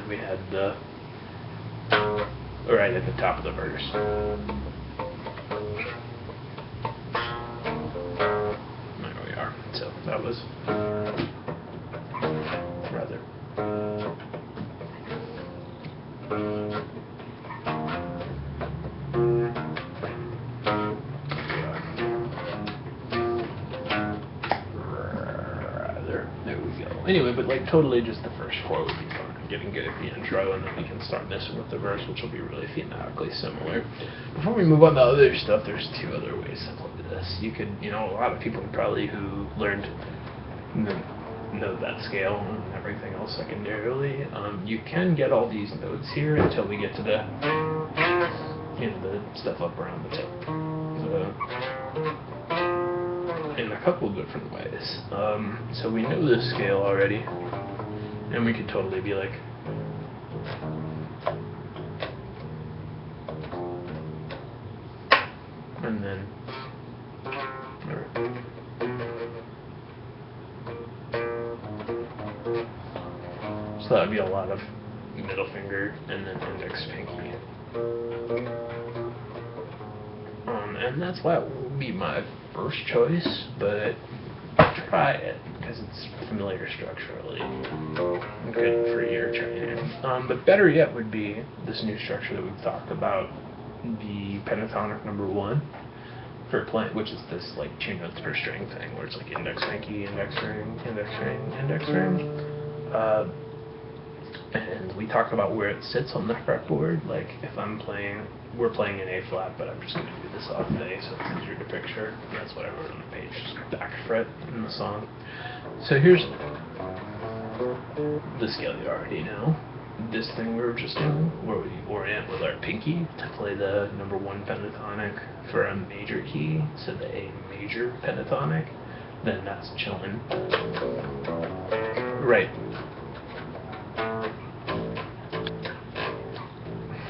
we had the right at the top of the verse. There we are. So that was rather. There we go. Anyway, but like totally just the first chord would be fun. Getting good at the intro, and then we can start messing with the verse, which will be really thematically similar. Before we move on to other stuff, there's two other ways to play this. You could, a lot of people probably who learned know that scale and everything else secondarily. You can get all these notes here until we get to the, the stuff up around the tip. In a couple of different ways. So we know this scale already. And we could totally be like, and then, so that would be a lot of middle finger and then index pinky. And that's why it would be my first choice, but try it, because it's familiar structurally, good for your training. But better yet would be this new structure that we've talked about, the pentatonic number 1 for playing, which is this like 2 notes per string thing, where it's like index pinky, index string, index string, index string. And we talked about where it sits on the fretboard. Like if we're playing in A flat, but I'm just going to do this off of A so it's easier to picture. That's what I wrote on the page, just back fret in the song. So here's the scale you already know. This thing we were just doing, where we orient with our pinky to play the number 1 pentatonic for a major key, so the A major pentatonic, then that's chilling. Right.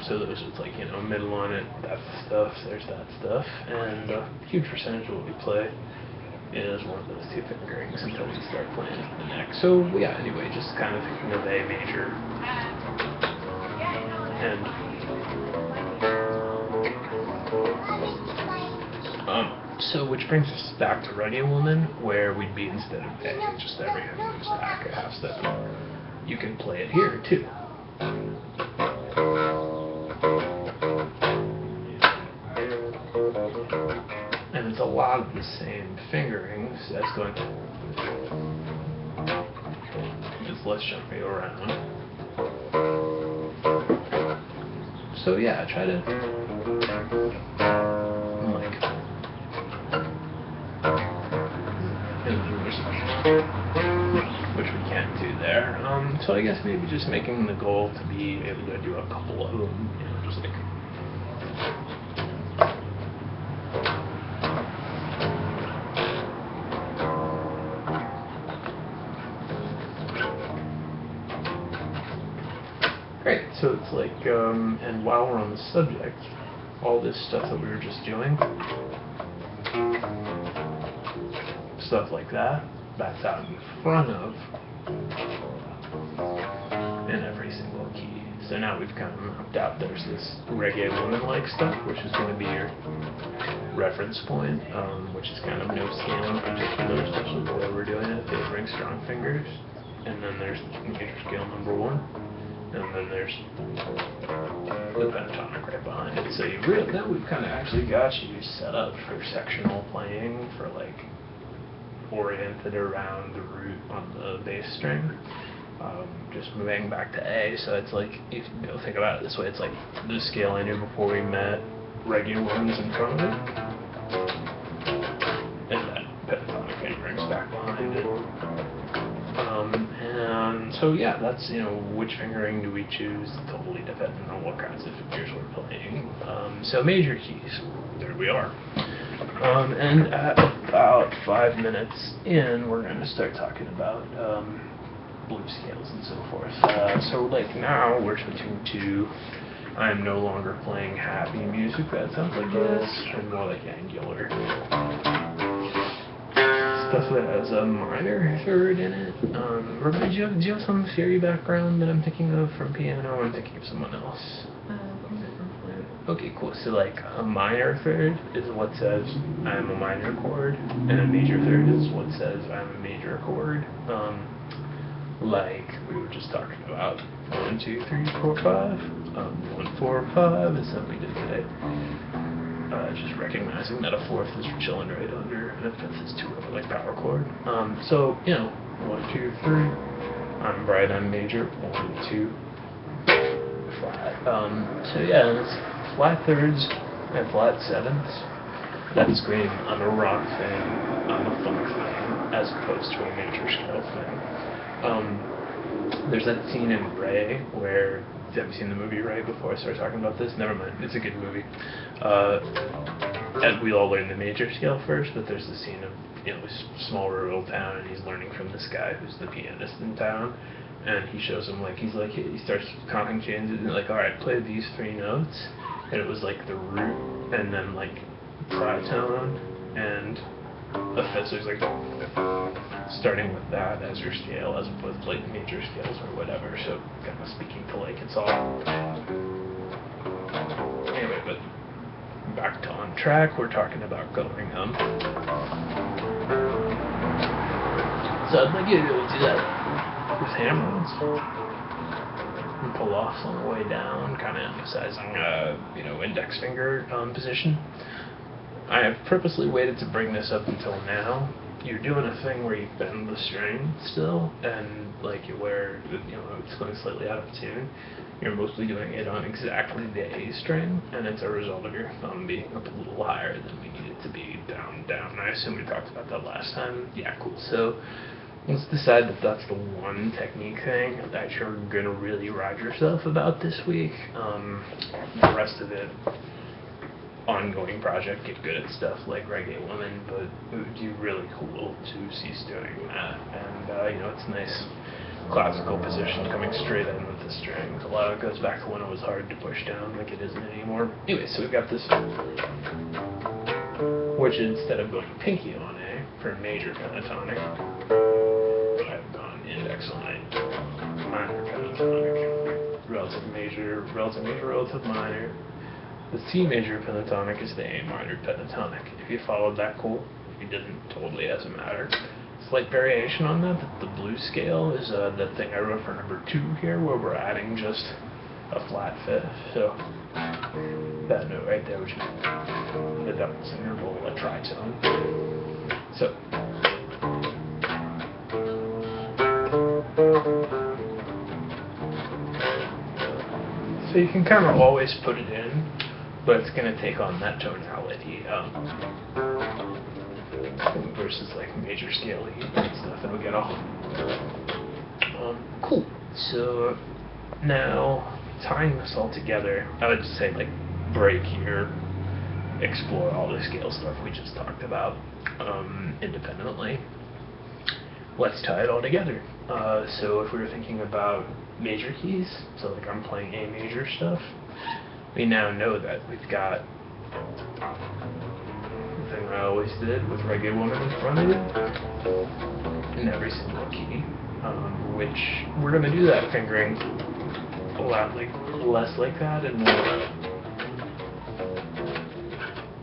So those it's like, middle on it, that's the stuff, there's that stuff, and a huge percentage of what we play is one of those 2 fingerings until we start playing the next. So yeah, anyway, just kind of thinking of A major. And so which brings us back to Reggae Woman, where we'd be instead of A, just everything moves back a half step. You can play it here too. And it's a lot of the same fingerings as going to, just less jumping around. So yeah, try to which we can't do there. So I guess maybe just making the goal to be able to do a couple of them, just like. Great, so it's like, and while we're on the subject, all this stuff that we were just doing, stuff like that, that's out in front of in every single key. So now we've kind of mapped out, there's this Reggae Woman-like stuff, which is going to be your reference point, which is kind of no scale in particular, especially the way we're doing it, favoring strong fingers. And then there's major scale number 1. And then there's the pentatonic right behind it. So you really, now we've kind of actually got you set up for sectional playing, for like oriented around the root on the bass string. Just moving back to A, so it's like, if you think about it this way, it's like the scale I knew before we met, Reggae Woman's in front of it, and that pentatonic fingerings back behind it. And so yeah, that's, which fingering do we choose, totally depending on what kinds of fingers we're playing. So major keys, there we are. And at about 5 minutes in, we're going to start talking about blues scales and so forth. So like now we're switching to, I'm no longer playing happy music that sounds like this, and more like angular. stuff that has a minor third in it. Do you have some theory background that I'm thinking of from piano, or I'm thinking of someone else? Okay, cool. So like a minor third is what says I'm a minor chord, and a major third is what says I'm a major chord. Like we were just talking about 1, 2, 3, 4, 5. 1, 4, 5 is something we did today. Just recognizing that a fourth is chilling right under, and a fifth is 2 over, like power chord. So you know, 1, 2, 3. I'm right. I'm major. 1, 2. Flat. So yeah, it's flat thirds and flat sevenths. That's great on a rock thing, on a funk thing, as opposed to a major scale thing. There's that scene in Ray where, have you seen the movie Ray before I start talking about this? Never mind, it's a good movie. And we all learn the major scale first, but there's the scene of, you know, this small rural town, and he's learning from this guy who's the pianist in town. And he shows him, like, he starts counting changes, and like, alright, play these 3 notes. And it was like the root, and then like tritone, and a fifth. So he's like, starting with that as your scale, as opposed to like major scales or whatever. So kind of speaking to like it's all. Anyway, but back to on track, we're talking about going So I'd like you to be able to do that with hammer-ons and pull-offs on the way down, kind of emphasizing, you know, index finger position. I have purposely waited to bring this up until now. You're doing a thing where you bend the string still, and like where, you know, it's going slightly out of tune. You're mostly doing it on exactly the A string, and it's a result of your thumb being up a little higher than we need it to be, down, down. I assume we talked about that last time. Yeah, cool. So let's decide that that's the one technique thing that you're gonna really ride yourself about this week. The rest of it, ongoing project, get good at stuff like Reggae Woman, but it would be really cool to cease doing that. And you know, it's nice classical position coming straight in with the strings. A lot of it goes back to when it was hard to push down like it isn't anymore. Anyway, so we've got this, which instead of going pinky on A for major pentatonic, I've gone index on A, minor pentatonic, relative major, relative minor. The C major pentatonic is the A minor pentatonic. If you followed that, cool. If you didn't, totally doesn't matter. Slight variation on that, but the blues scale is the thing I wrote for number 2 here, where we're adding just a flat fifth. So that note right there, which is the devil's interval, a tritone. So you can kind of always put it in, but it's going to take on that tonality versus like major scale and stuff, and we get all cool. So now tying this all together, I would just say like break here, explore all the scale stuff we just talked about independently. Let's tie it all together. So if we were thinking about major keys, so like I'm playing A major stuff, we now know that we've got the thing I always did with Reggae Woman in front of it in every single key, which we're going to do that fingering a lot like less like that and more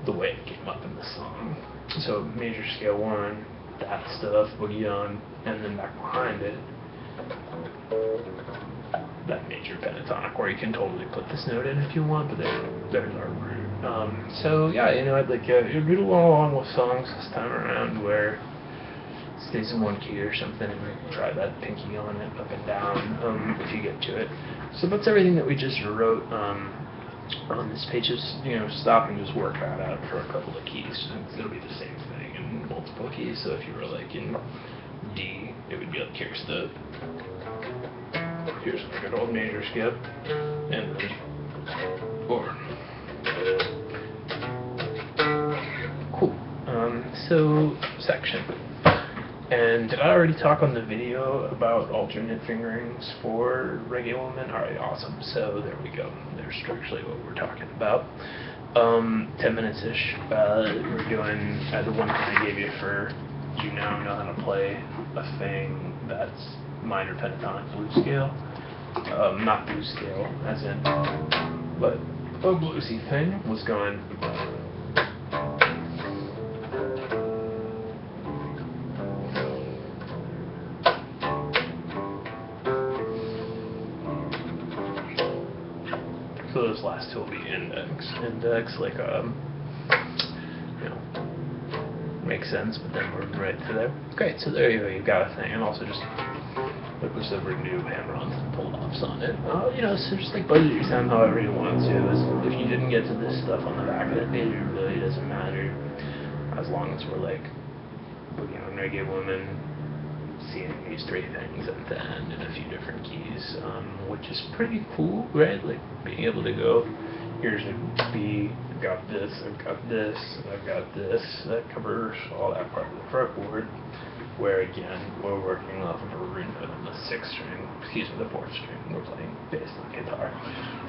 the way it came up in the song. So major scale 1, that stuff, boogie on, and then back behind it, that major pentatonic, where you can totally put this note in if you want, but there's our root. So yeah, you know, I'd like you to read along with songs this time around where it stays in one key or something, and try that pinky on it, up and down, if you get to it. So that's everything that we just wrote on this page. Just, you know, stop and just work that out for a couple of keys. It'll be the same thing in multiple keys. So if you were like in D, it would be like here's a good old major skip, and then or cool. So section. And did I already talk on the video about alternate fingerings for Reggae Woman? Alright, awesome. So there we go. There's structurally what we're talking about. 10 minutes-ish. We're doing the one thing I gave you for you now know how to play a thing that's minor pentatonic blues scale. Not blues scale, as in, but a bluesy thing was going. So those last two will be index, like you know, makes sense, but then we're right to there. Great, so there you go, you've got a thing, and also just look what's over new hammer-ons and pull-offs on it. You know, so just like budget your sound however you want to. If you didn't get to this stuff on the back of the page, it really doesn't matter, as long as we're like looking on Reggae Woman, seeing these three things at the end in a few different keys, which is pretty cool, right? Like being able to go, here's a B, I've got this, I've got this, I've got this, that covers all that part of the fretboard, where again, we're working off of a root note on the 6th string, the 4th string, we're playing bass on guitar,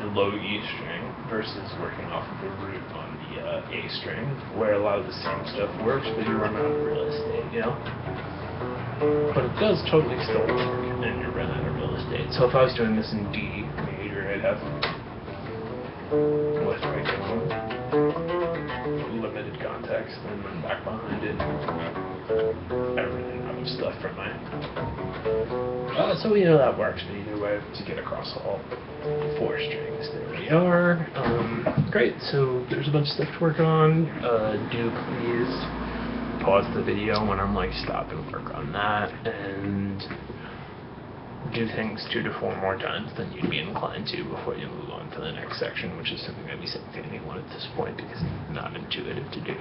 the low E string, versus working off of a root on the A string, where a lot of the same stuff works, but you run out of real estate, you know? But it does totally still work, and you run out of real estate. So if I was doing this in D major, I'd have with limited context, and then back behind it, everything out of stuff from my. So you know that works, but either way, to get across all 4 strings, there we are. Great. So there's a bunch of stuff to work on. Do please pause the video when I'm like stop and work on that, and do things 2 to 4 more times than you'd be inclined to before you move on to the next section, which is something I'd be saying to anyone at this point because it's not intuitive to do.